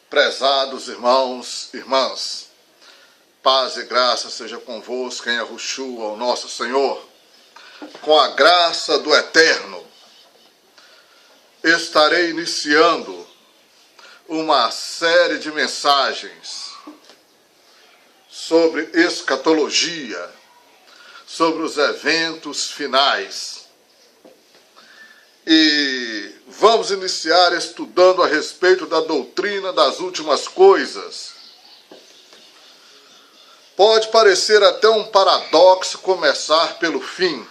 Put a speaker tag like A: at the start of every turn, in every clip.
A: Prezados irmãos e irmãs, paz e graça seja convosco em Yahushua, o nosso Senhor. Com a graça do Eterno, estarei iniciando uma série de mensagens sobre escatologia, sobre os eventos finais. E vamos iniciar estudando a respeito da doutrina das últimas coisas. Pode parecer até um paradoxo começar pelo fim,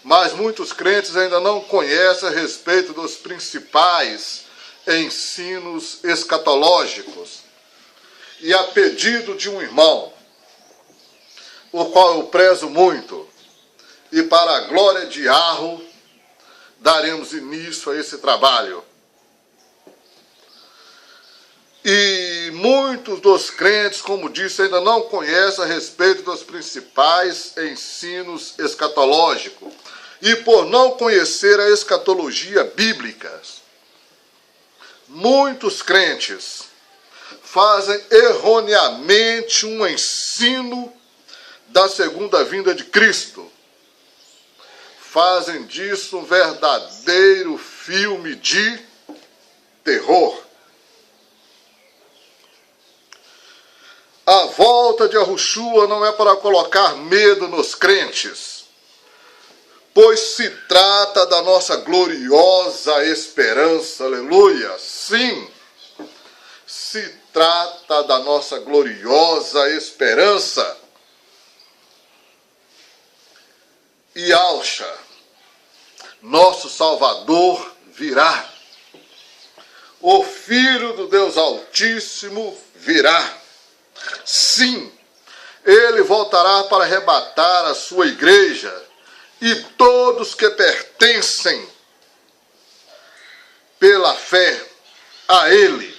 A: mas muitos crentes ainda não conhecem a respeito dos principais ensinos escatológicos. E a pedido de um irmão, o qual eu prezo muito, e para a glória de Yahweh, daremos início a esse trabalho. E muitos dos crentes, como disse, ainda não conhecem a respeito dos principais ensinos escatológicos. E por não conhecer a escatologia bíblica, muitos crentes fazem erroneamente um ensino da segunda vinda de Cristo. Fazem disso um verdadeiro filme de terror. A volta de Yahushua não é para colocar medo nos crentes, pois se trata da nossa gloriosa esperança, aleluia. Sim, se trata da nossa gloriosa esperança. E Yahushua, nosso Salvador, virá. O Filho do Deus Altíssimo virá. Sim, ele voltará para arrebatar a sua igreja, e todos que pertencem pela fé a ele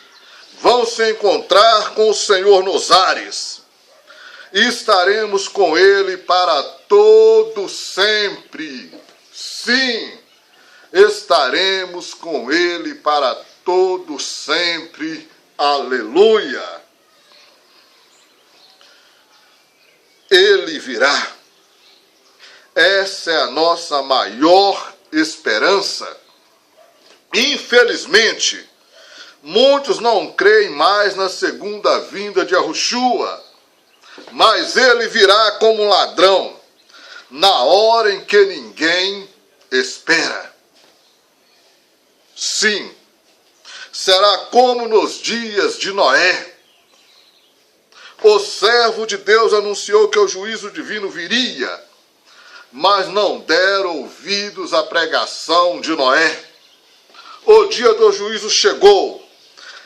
A: vão se encontrar com o Senhor nos ares, e estaremos com ele para todo sempre. Sim, estaremos com ele para todo sempre. Aleluia! Ele virá. Essa é a nossa maior esperança. Infelizmente, muitos não creem mais na segunda vinda de Yahushua, mas ele virá como um ladrão, na hora em que ninguém espera. Sim, será como nos dias de Noé. O servo de Deus anunciou que o juízo divino viria, mas não deram ouvidos à pregação de Noé. O dia do juízo chegou.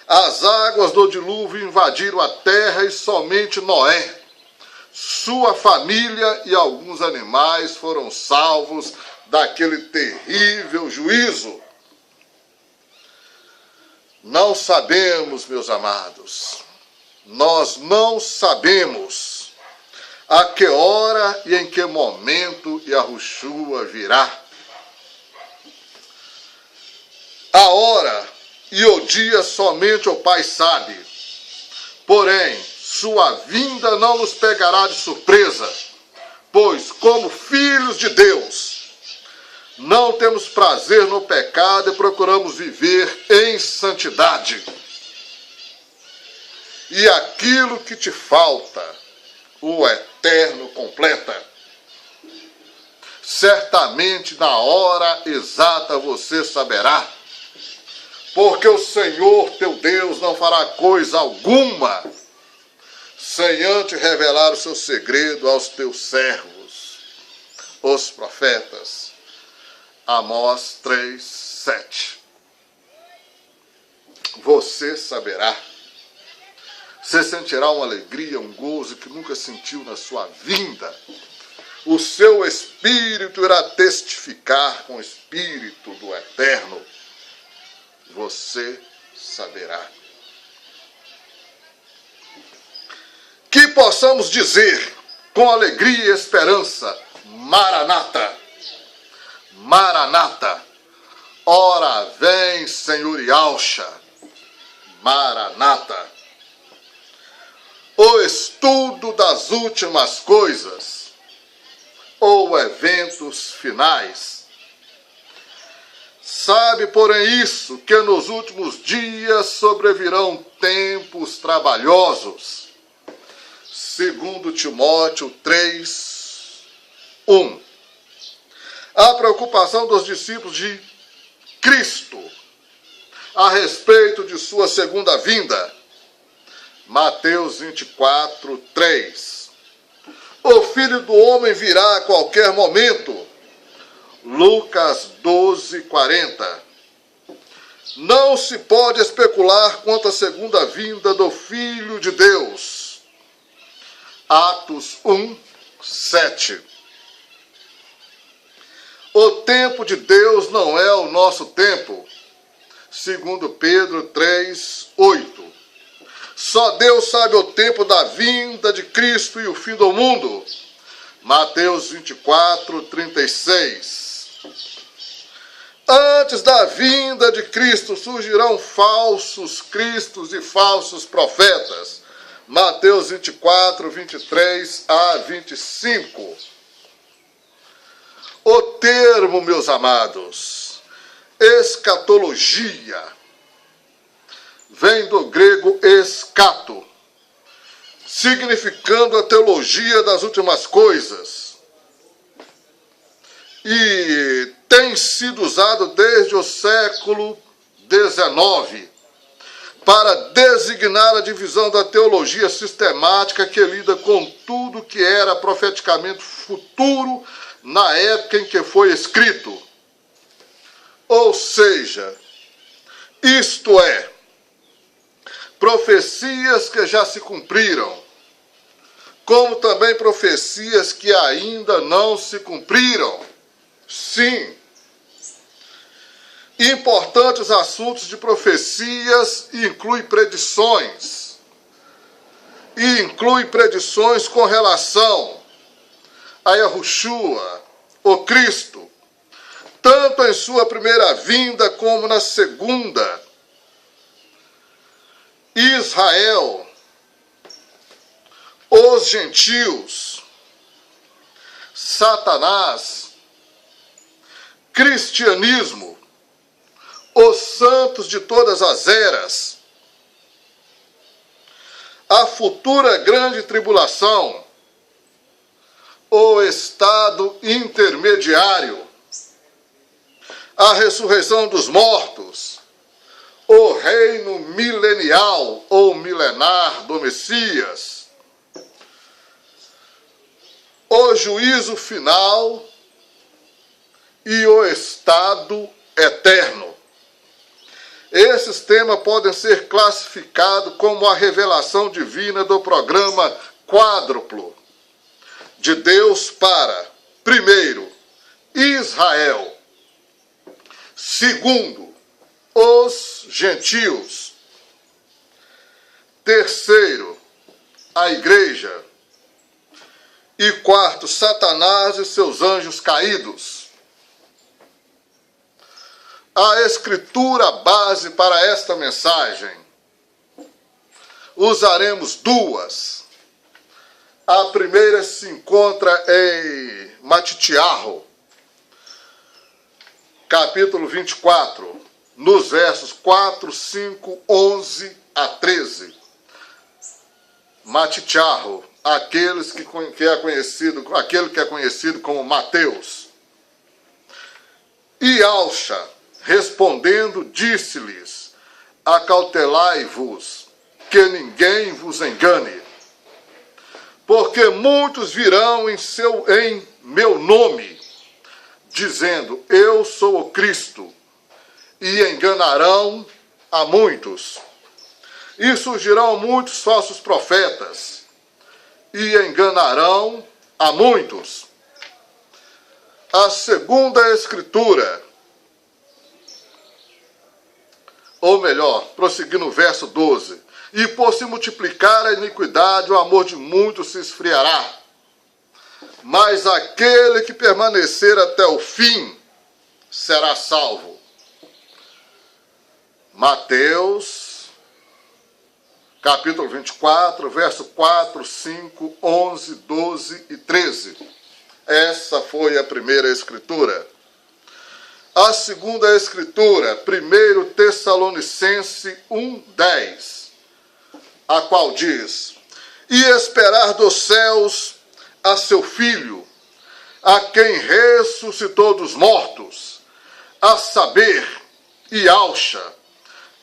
A: As águas do dilúvio invadiram a terra e somente Noé, sua família e alguns animais foram salvos daquele terrível juízo. Não sabemos, meus amados, nós não sabemos a que hora e em que momento Yahushua virá. A hora e o dia somente o Pai sabe. Porém, sua vinda não nos pegará de surpresa, pois, como filhos de Deus, não temos prazer no pecado e procuramos viver em santidade. E aquilo que te falta, o Eterno completa. Certamente na hora exata você saberá, porque o Senhor teu Deus não fará coisa alguma sem antes revelar o seu segredo aos teus servos, os profetas. Amós 3:7. Você saberá. Você sentirá uma alegria, um gozo que nunca sentiu na sua vinda. O seu espírito irá testificar com o Espírito do Eterno. Você saberá. Que possamos dizer com alegria e esperança: Maranata, Maranata, ora vem, Senhor Yahushua. Maranata. O estudo das últimas coisas, ou eventos finais. Sabe, porém, isso, que nos últimos dias sobrevirão tempos trabalhosos. 2 Timóteo 3, 1. A preocupação dos discípulos de Cristo a respeito de sua segunda vinda. Mateus 24, 3. O Filho do Homem virá a qualquer momento. Lucas 12, 40. Não se pode especular quanto à segunda vinda do Filho de Deus. Atos 1, 7. O tempo de Deus não é o nosso tempo. 2 Pedro 3, 8. Só Deus sabe o tempo da vinda de Cristo e o fim do mundo. Mateus 24, 36. Antes da vinda de Cristo surgirão falsos cristos e falsos profetas. Mateus 24, 23 a 25. O termo, meus amados, escatologia, vem do grego escato, significando a teologia das últimas coisas. E tem sido usado desde o século XIX para designar a divisão da teologia sistemática que lida com tudo que era profeticamente futuro na época em que foi escrito. Ou seja, isto é, profecias que já se cumpriram, como também profecias que ainda não se cumpriram. Sim. Importantes assuntos de profecias incluem predições. E inclui predições com relação a Yahushua, o Cristo, tanto em sua primeira vinda como na segunda. Israel, os gentios, Satanás, cristianismo, os santos de todas as eras, a futura grande tribulação, o estado intermediário, a ressurreição dos mortos, o reino milenial ou milenar do Messias, o juízo final e o estado eterno. Esses temas podem ser classificados como a revelação divina do programa quádruplo de Deus para, primeiro, Israel, segundo, os gentios, terceiro, a igreja, e quarto, Satanás e seus anjos caídos. A escritura base para esta mensagem, usaremos duas. A primeira se encontra em Matitiahu, capítulo 24, nos versos 4, 5, 11 a 13. Matitiahu, aquele que é conhecido como Mateus. E Alcha, respondendo, disse-lhes: acautelai-vos, que ninguém vos engane, porque muitos virão em meu nome, dizendo, eu sou o Cristo, e enganarão a muitos. E surgirão muitos falsos profetas, e enganarão a muitos. A segunda escritura, ou melhor, prosseguir no verso 12. E por se multiplicar a iniquidade, o amor de muitos se esfriará. Mas aquele que permanecer até o fim será salvo. Mateus capítulo 24, verso 4, 5, 11, 12 e 13. Essa foi a primeira escritura. A segunda escritura, 1 Tessalonicenses 1:10, a qual diz: e esperar dos céus a seu Filho, a quem ressuscitou dos mortos, a saber, Yahshua,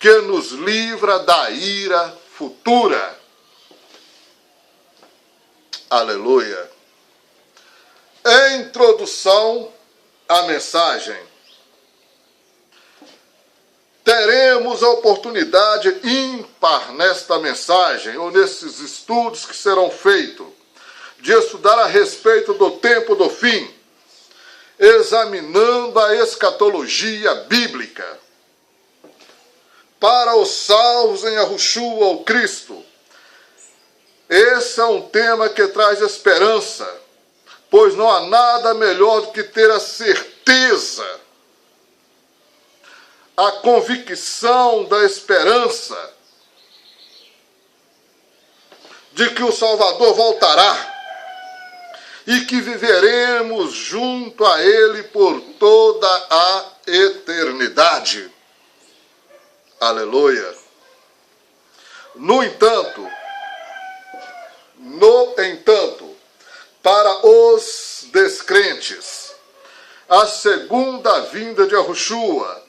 A: que nos livra da ira futura. Aleluia. Introdução à mensagem. Teremos a oportunidade ímpar nesta mensagem, ou nesses estudos que serão feitos, de estudar a respeito do tempo do fim, examinando a escatologia bíblica. Para os salvos em Yahushua, o Cristo, esse é um tema que traz esperança, pois não há nada melhor do que ter a certeza, a convicção da esperança de que o Salvador voltará e que viveremos junto a Ele por toda a eternidade. Aleluia. No entanto, para os descrentes, a segunda vinda de Yahushua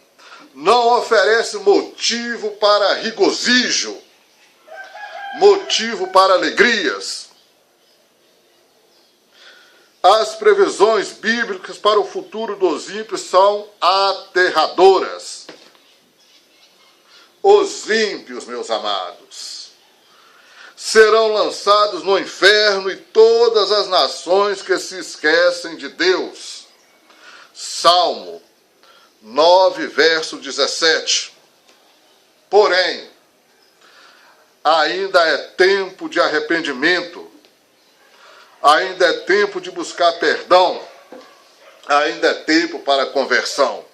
A: não oferece motivo para regozijo, motivo para alegrias. As previsões bíblicas para o futuro dos ímpios são aterradoras. Os ímpios, meus amados, serão lançados no inferno e todas as nações que se esquecem de Deus. Salmo 9, verso 17. Porém, ainda é tempo de arrependimento, ainda é tempo de buscar perdão, ainda é tempo para conversão.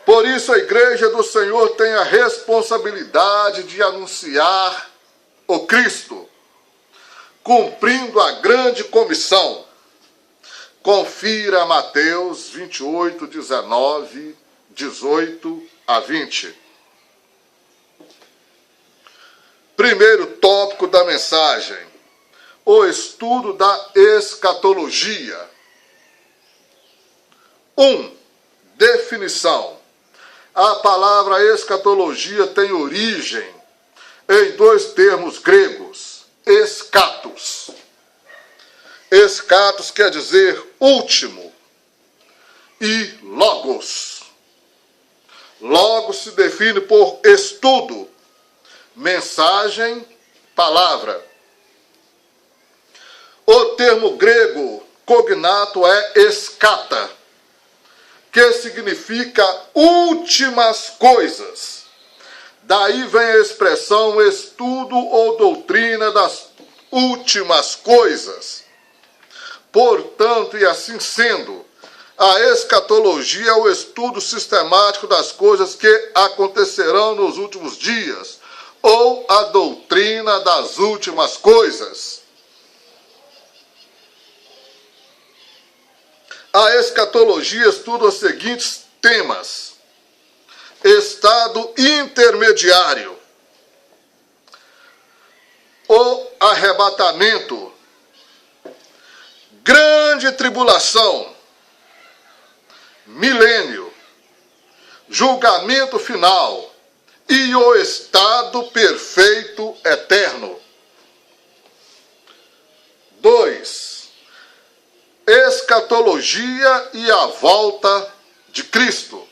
A: Por isso a igreja do Senhor tem a responsabilidade de anunciar o Cristo, cumprindo a grande comissão. Confira Mateus 28, 19, 18 a 20. Primeiro tópico da mensagem: o estudo da escatologia. 1. Definição. A palavra escatologia tem origem em dois termos gregos: eschatos. Eschatos quer dizer último, e logos. Logos se define por estudo, mensagem, palavra. O termo grego cognato é escata, que significa últimas coisas. Daí vem a expressão estudo ou doutrina das últimas coisas. Portanto, e assim sendo, a escatologia é o estudo sistemático das coisas que acontecerão nos últimos dias, ou a doutrina das últimas coisas. A escatologia estuda os seguintes temas: estado intermediário, o arrebatamento, grande tribulação, milênio, julgamento final e o estado perfeito eterno. 2. Escatologia e a volta de Cristo.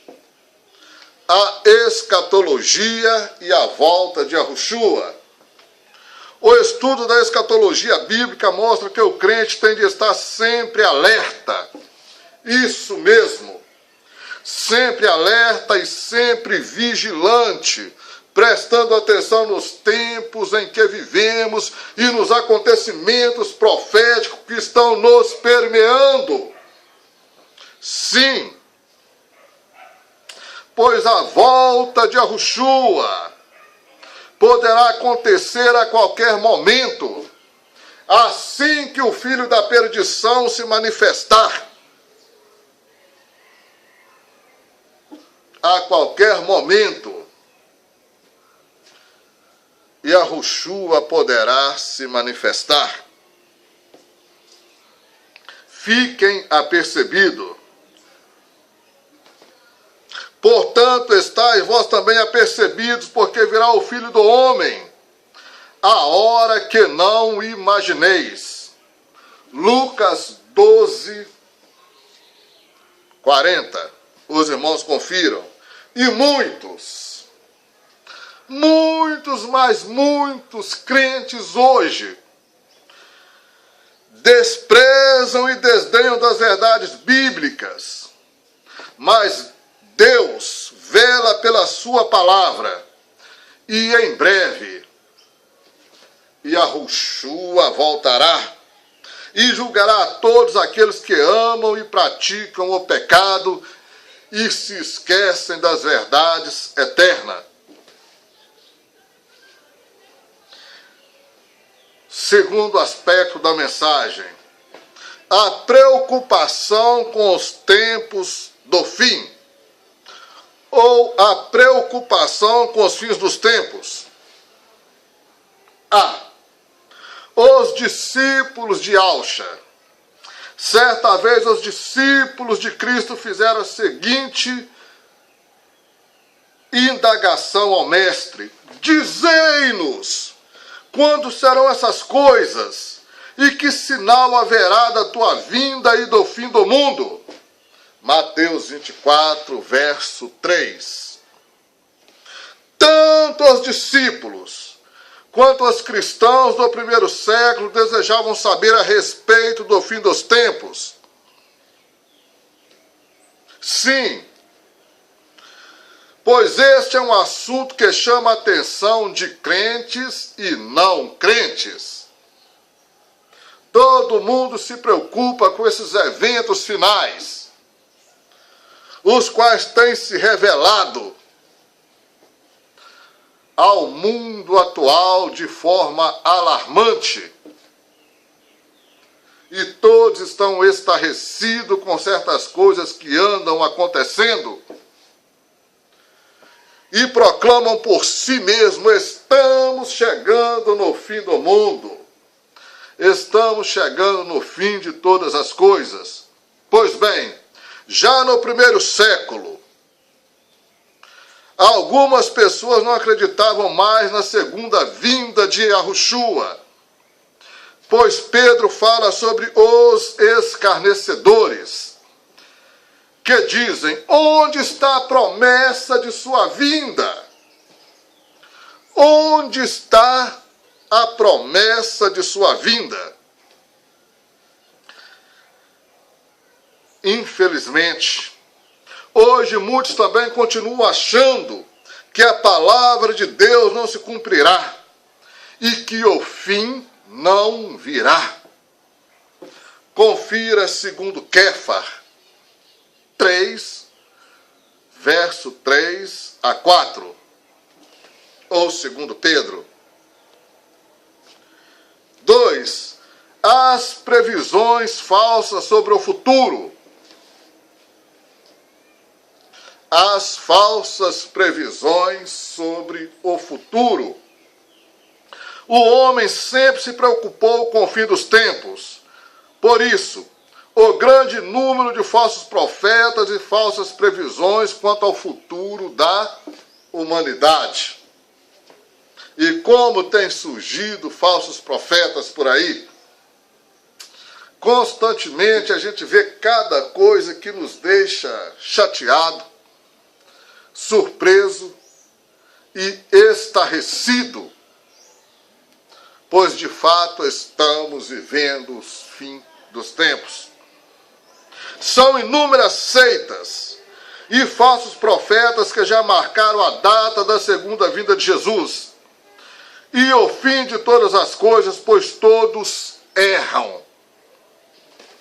A: A escatologia e a volta de Yahushua. O estudo da escatologia bíblica mostra que o crente tem de estar sempre alerta. Isso mesmo. Sempre alerta e sempre vigilante, prestando atenção nos tempos em que vivemos e nos acontecimentos proféticos que estão nos permeando. Sim, pois a volta de Yahushua poderá acontecer a qualquer momento, assim que o filho da perdição se manifestar. A qualquer momento, Yahushua poderá se manifestar. Fiquem apercebidos. Portanto, estáis vós também apercebidos, porque virá o Filho do Homem, a hora que não imagineis. Lucas 12, 40. Os irmãos confiram. E muitos, mas muitos crentes hoje desprezam e desdenham das verdades bíblicas, mas Deus vela pela sua palavra, e em breve Yahushua voltará e julgará a todos aqueles que amam e praticam o pecado e se esquecem das verdades eternas. Segundo aspecto da mensagem, a preocupação com os tempos do fim, ou a preocupação com os fins dos tempos. Os discípulos de Alcha. Certa vez os discípulos de Cristo fizeram a seguinte indagação ao mestre: dizei-nos quando serão essas coisas, e que sinal haverá da tua vinda e do fim do mundo? Mateus 24, verso 3. Tanto os discípulos quanto os cristãos do primeiro século desejavam saber a respeito do fim dos tempos. Sim, pois este é um assunto que chama a atenção de crentes e não crentes. Todo mundo se preocupa com esses eventos finais, os quais têm se revelado ao mundo atual de forma alarmante. E todos estão estarrecidos com certas coisas que andam acontecendo e proclamam por si mesmos: estamos chegando no fim do mundo, estamos chegando no fim de todas as coisas. Pois bem, já no primeiro século, algumas pessoas não acreditavam mais na segunda vinda de Yahushua, pois Pedro fala sobre os escarnecedores, que dizem: onde está a promessa de sua vinda? Onde está a promessa de sua vinda? Infelizmente, hoje muitos também continuam achando que a palavra de Deus não se cumprirá e que o fim não virá. Confira segundo Kéfar 3, verso 3 a 4, ou segundo Pedro 2, as previsões falsas sobre o futuro. As falsas previsões sobre o futuro. O homem sempre se preocupou com o fim dos tempos. Por isso, o grande número de falsos profetas e falsas previsões quanto ao futuro da humanidade. E como tem surgido falsos profetas por aí? Constantemente a gente vê cada coisa que nos deixa chateado, surpreso e estarrecido, pois de fato estamos vivendo o fim dos tempos. São inúmeras seitas e falsos profetas que já marcaram a data da segunda vinda de Jesus e o fim de todas as coisas, pois todos erram.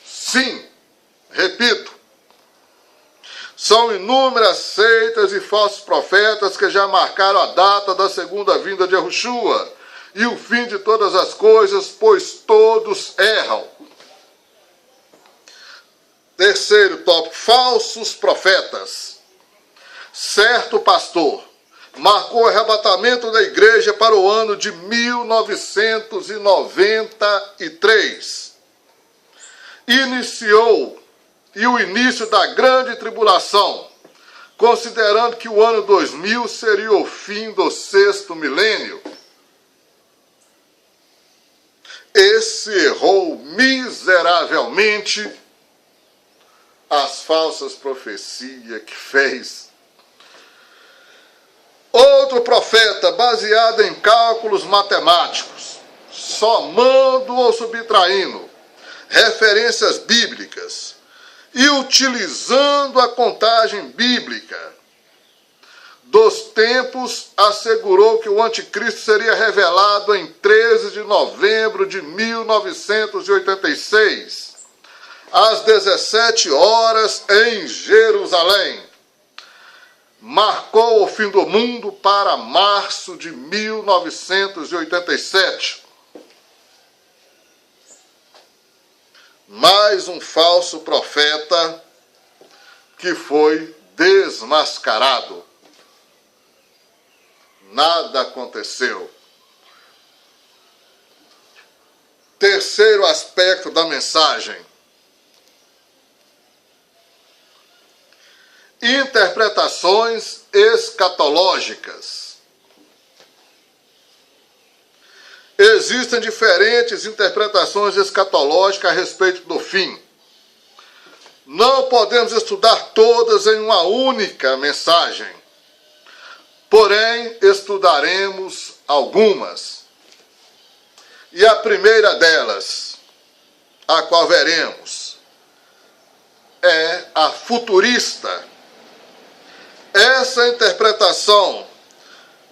A: Sim, repito, São inúmeras seitas e falsos profetas que já marcaram a data da segunda vinda de Yahushua e o fim de todas as coisas, pois todos erram. Terceiro tópico, falsos profetas. Certo pastor marcou o arrebatamento da igreja para o ano de 1993. E o início da grande tribulação, considerando que o ano 2000 seria o fim do sexto milênio. Esse errou miseravelmente as falsas profecias que fez. Outro profeta, baseado em cálculos matemáticos, somando ou subtraindo referências bíblicas e utilizando a contagem bíblica dos tempos, assegurou que o anticristo seria revelado em 13 de novembro de 1986, às 17 horas em Jerusalém. Marcou o fim do mundo para março de 1987. Mais um falso profeta que foi desmascarado. Nada aconteceu. Terceiro aspecto da mensagem: interpretações escatológicas. Existem diferentes interpretações escatológicas a respeito do fim. Não podemos estudar todas em uma única mensagem. Porém, estudaremos algumas. E a primeira delas, a qual veremos, é a futurista. Essa interpretação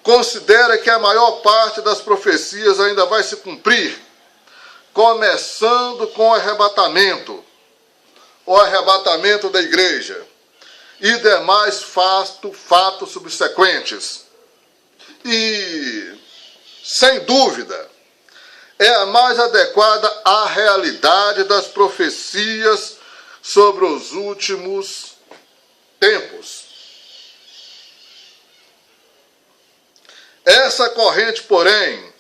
A: considera que a maior parte das profecias ainda vai se cumprir, começando com o arrebatamento da igreja e demais fatos subsequentes. E, sem dúvida, é a mais adequada à realidade das profecias sobre os últimos tempos. Essa corrente, porém,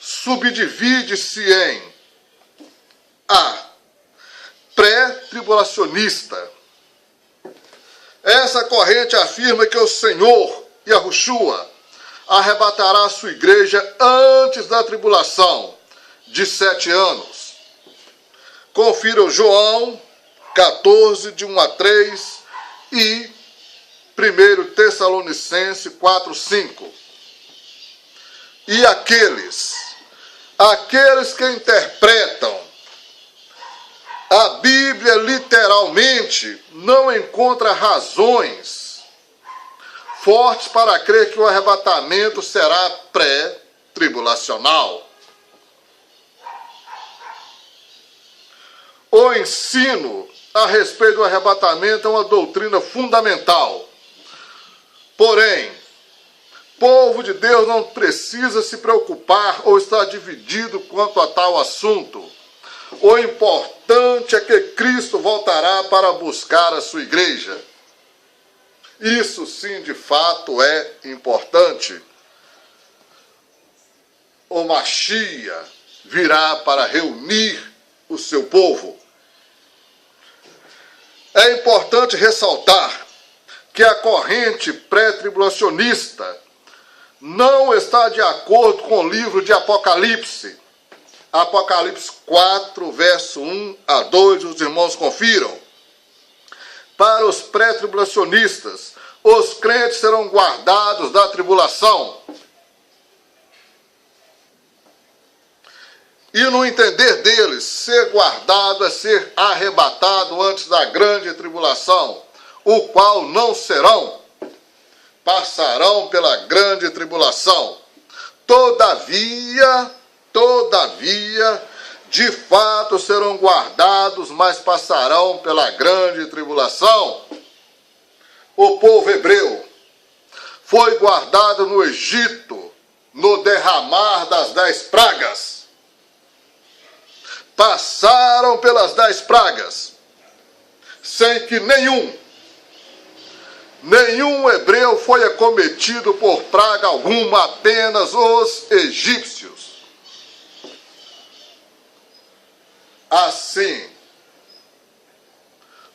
A: subdivide-se em a pré-tribulacionista. Essa corrente afirma que o Senhor, Yahushua, arrebatará a sua igreja antes da tribulação de 7 anos. Confira João 14, de 1 a 3 e 1 Tessalonicenses 4, 5. E aqueles que interpretam a Bíblia literalmente não encontram razões fortes para crer que o arrebatamento será pré-tribulacional. O ensino a respeito do arrebatamento é uma doutrina fundamental. Porém, o povo de Deus não precisa se preocupar ou estar dividido quanto a tal assunto. O importante é que Cristo voltará para buscar a sua igreja. Isso sim, de fato, é importante. O Mashiach virá para reunir o seu povo. É importante ressaltar que a corrente pré-tribulacionista não está de acordo com o livro de Apocalipse. Apocalipse 4, verso 1 a 2, os irmãos confiram. Para os pré-tribulacionistas, os crentes serão guardados da tribulação. E no entender deles, ser guardado é ser arrebatado antes da grande tribulação, o qual não serão. Passarão pela grande tribulação. Todavia, de fato serão guardados, mas passarão pela grande tribulação. o povo hebreu foi guardado no Egito, no derramar das 10 pragas. Passaram pelas 10 pragas, sem que nenhum hebreu foi acometido por praga alguma, apenas os egípcios. Assim,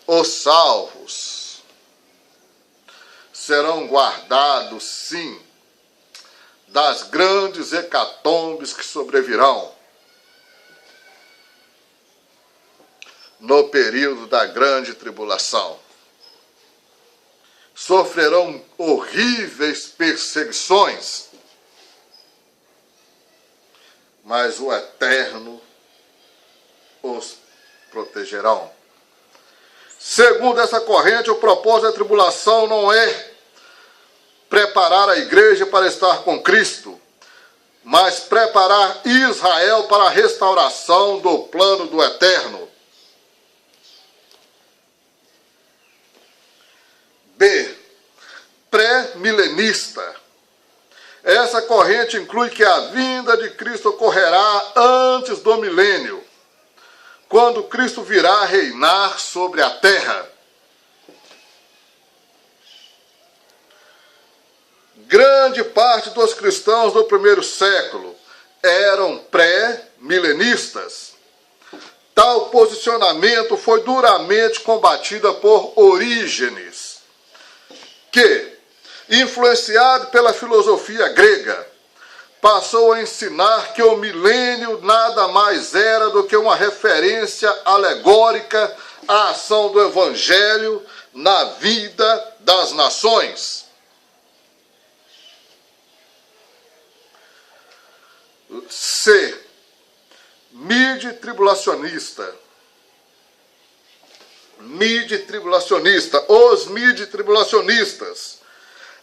A: os salvos serão guardados, sim, das grandes hecatombes que sobrevirão no período da grande tribulação. Sofrerão horríveis perseguições, mas o Eterno os protegerão. Segundo essa corrente, o propósito da tribulação não é preparar a igreja para estar com Cristo, mas preparar Israel para a restauração do plano do Eterno. B. Pré-milenista. Essa corrente inclui que a vinda de Cristo ocorrerá antes do milênio, quando Cristo virá reinar sobre a terra. Grande parte dos cristãos do primeiro século eram pré-milenistas. Tal posicionamento foi duramente combatida por Orígenes, que, influenciado pela filosofia grega, passou a ensinar que o milênio nada mais era do que uma referência alegórica à ação do Evangelho na vida das nações. C. Midi-tribulacionista. Os midi-tribulacionistas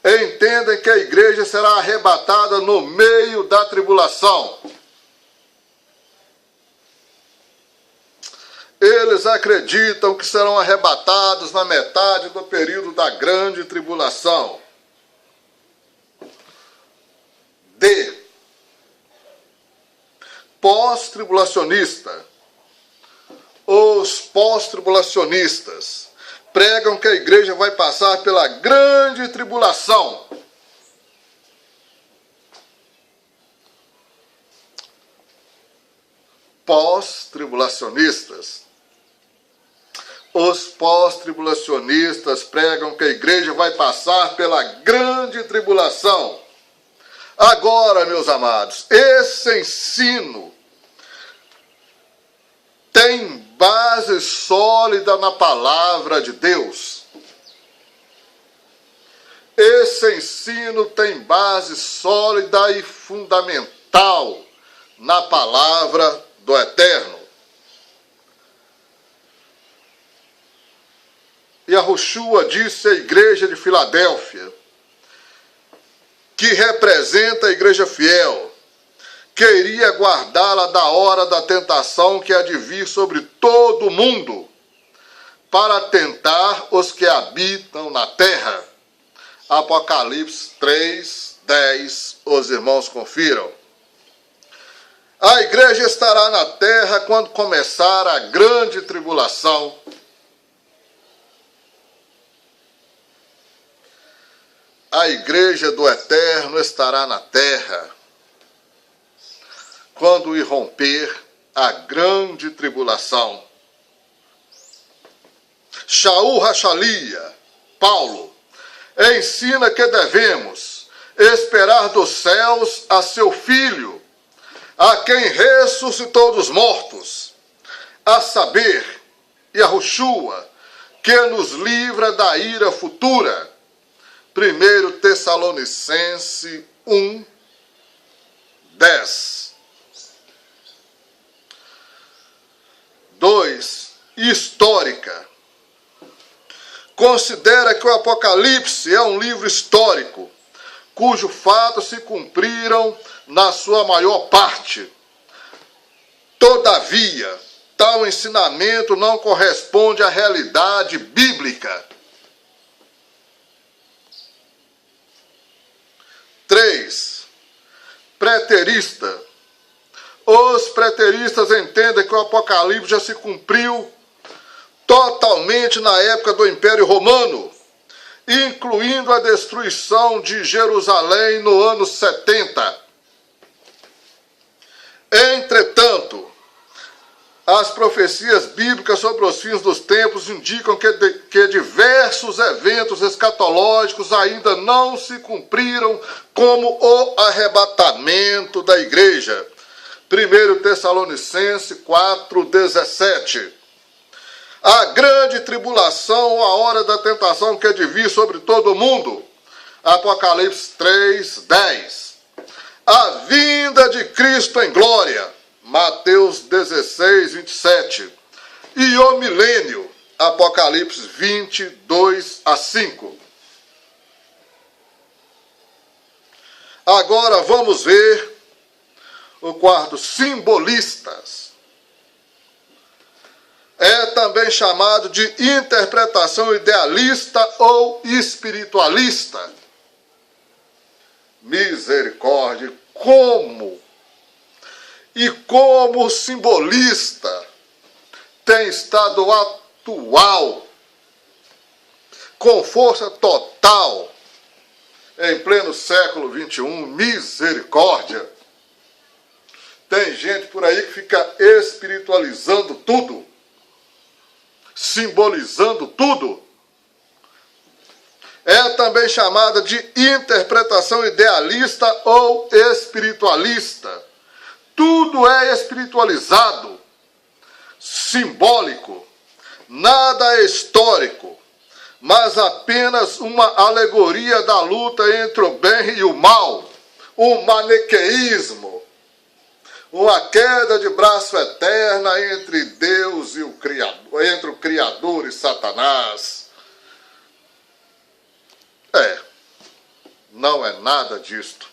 A: entendem que a igreja será arrebatada no meio da tribulação. Eles acreditam que serão arrebatados na metade do período da grande tribulação. D. Pós-tribulacionista. Os pós-tribulacionistas pregam que a igreja vai passar pela grande tribulação. Pós-tribulacionistas. Os pós-tribulacionistas pregam que a igreja vai passar pela grande tribulação. Agora, meus amados, esse ensino tem base sólida na palavra de Deus. Esse ensino tem base sólida e fundamental na palavra do Eterno. Yahushua disse à igreja de Filadélfia, que representa a igreja fiel, que iria guardá-la da hora da tentação que há de vir sobre todo o mundo, para tentar os que habitam na terra. Apocalipse 3:10, os irmãos confiram. A igreja estará na terra quando começar a grande tribulação. A igreja do Eterno estará na terra quando irromper a grande tribulação. Shaul Rachalia, Paulo, ensina que devemos esperar dos céus a seu Filho, a quem ressuscitou dos mortos, a saber, Yahushua, que nos livra da ira futura. 1 Tessalonicenses 1:10. 2. Histórica. Considera que o Apocalipse é um livro histórico, cujos fatos se cumpriram na sua maior parte. Todavia, tal ensinamento não corresponde à realidade bíblica. 3. Preterista. Os preteristas entendem que o Apocalipse já se cumpriu totalmente na época do Império Romano, incluindo a destruição de Jerusalém no ano 70. Entretanto, as profecias bíblicas sobre os fins dos tempos indicam que diversos eventos escatológicos ainda não se cumpriram, como o arrebatamento da igreja. 1 Tessalonicenses 4:17. A grande tribulação, a hora da tentação que há de vir sobre todo o mundo. Apocalipse 3:10. A vinda de Cristo em glória. Mateus 16:27. E o milênio. Apocalipse 20:2-5. Agora vamos ver o quarto, simbolistas. É também chamado de interpretação idealista ou espiritualista. Misericórdia, como o simbolista tem estado atual, com força total, em pleno século XXI, misericórdia. Tem gente por aí que fica espiritualizando tudo, simbolizando tudo. É também chamada de interpretação idealista ou espiritualista. Tudo é espiritualizado, simbólico, nada é histórico, mas apenas uma alegoria da luta entre o bem e o mal, um maniqueísmo, uma queda de braço eterna entre Deus e o Criador, entre o Criador e Satanás. Não é nada disto.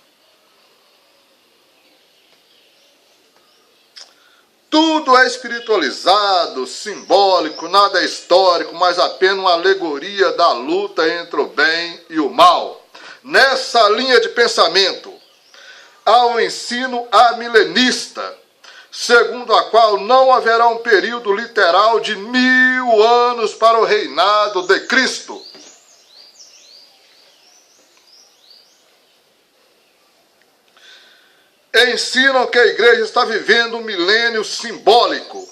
A: Tudo é espiritualizado, simbólico, nada é histórico, mas apenas uma alegoria da luta entre o bem e o mal. Nessa linha de pensamento, há um ensino amilenista, segundo a qual não haverá um período literal de 1000 anos para o reinado de Cristo. Ensinam que a igreja está vivendo um milênio simbólico,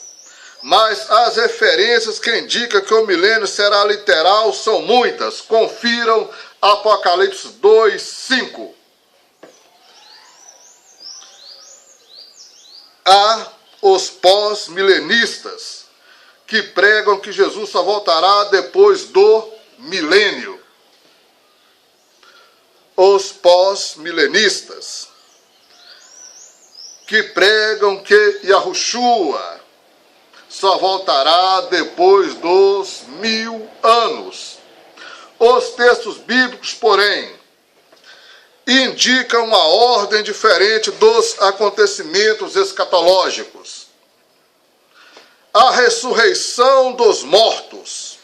A: mas as referências que indicam que o milênio será literal são muitas. Confiram Apocalipse 2:5. Há os pós-milenistas, que pregam que Jesus só voltará depois do milênio. Os pós-milenistas, que pregam que Yahushua só voltará depois dos 1000 anos. Os textos bíblicos, porém, indicam uma ordem diferente dos acontecimentos escatológicos. A ressurreição dos mortos,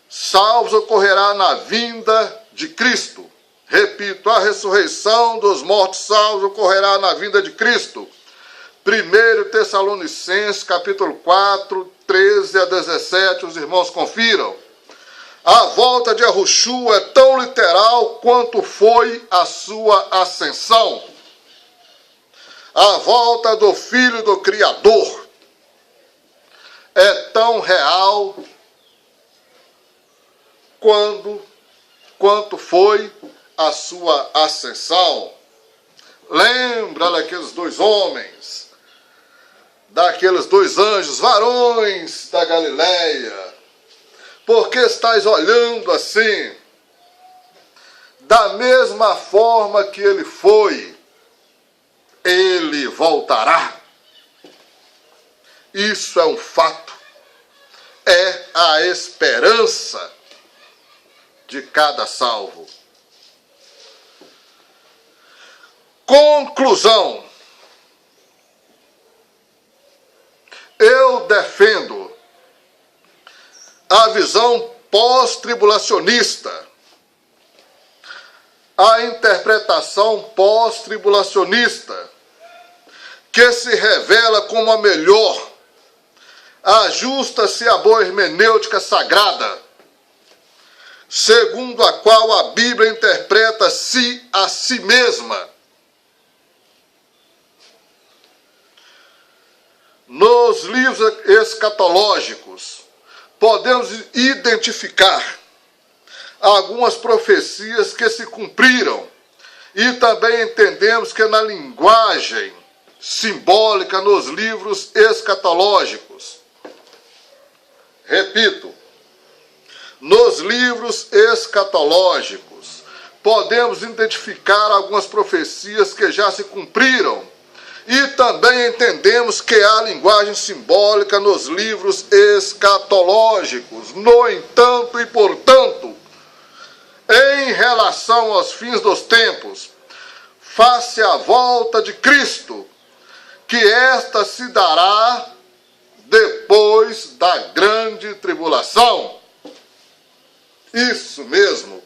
A: salvos, ocorrerá na vinda de Cristo. Repito, a ressurreição dos mortos salvos ocorrerá na vinda de Cristo. 1 Tessalonicenses, capítulo 4, 13-17, os irmãos confiram. A volta de Yahushua é tão literal quanto foi a sua ascensão. A volta do Filho do Criador é tão real quanto foi a sua ascensão. Lembra daqueles dois homens, daqueles dois anjos, varões da Galileia? Por que estáis olhando assim? Da mesma forma que ele foi, ele voltará. Isso é um fato. É a esperança de cada salvo. Conclusão. Eu defendo a visão pós-tribulacionista. a interpretação pós-tribulacionista, que se revela como a melhor, ajusta-se à boa hermenêutica sagrada, segundo a qual a Bíblia interpreta-se a si mesma. Nos livros escatológicos, podemos identificar algumas profecias que se cumpriram, e também entendemos que na linguagem simbólica nos livros escatológicos, repito, nos livros escatológicos, podemos identificar algumas profecias que já se cumpriram, e também entendemos que há linguagem simbólica nos livros escatológicos. No entanto e portanto, em relação aos fins dos tempos, face à volta de Cristo, que esta se dará depois da grande tribulação. Isso mesmo.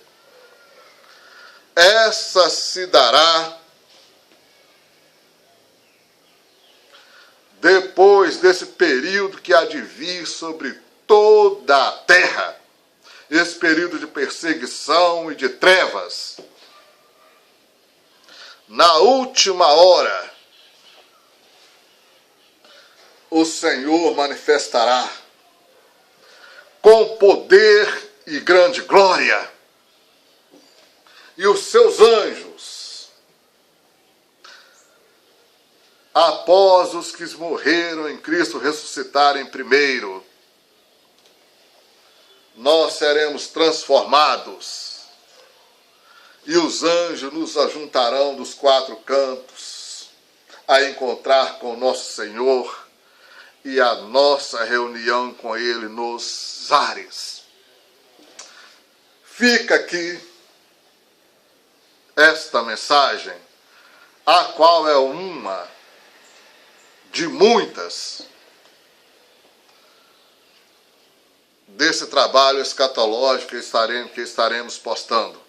A: Essa se dará depois desse período que há de vir sobre toda a terra, esse período de perseguição e de trevas. Na última hora, o Senhor manifestará com poder e grande glória, e os seus anjos, após os que morreram em Cristo ressuscitarem primeiro, nós seremos transformados, e os anjos nos ajuntarão dos quatro cantos a encontrar com nosso Senhor e a nossa reunião com Ele nos ares. Fica aqui esta mensagem, a qual é uma de muitas desse trabalho escatológico que estaremos postando.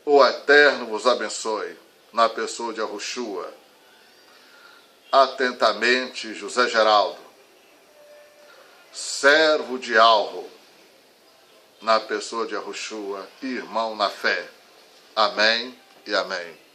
A: O Eterno vos abençoe, na pessoa de Yahushua. Atentamente, José Geraldo, servo de Alro, na pessoa de Yahushua, irmão na fé. Amém e amém.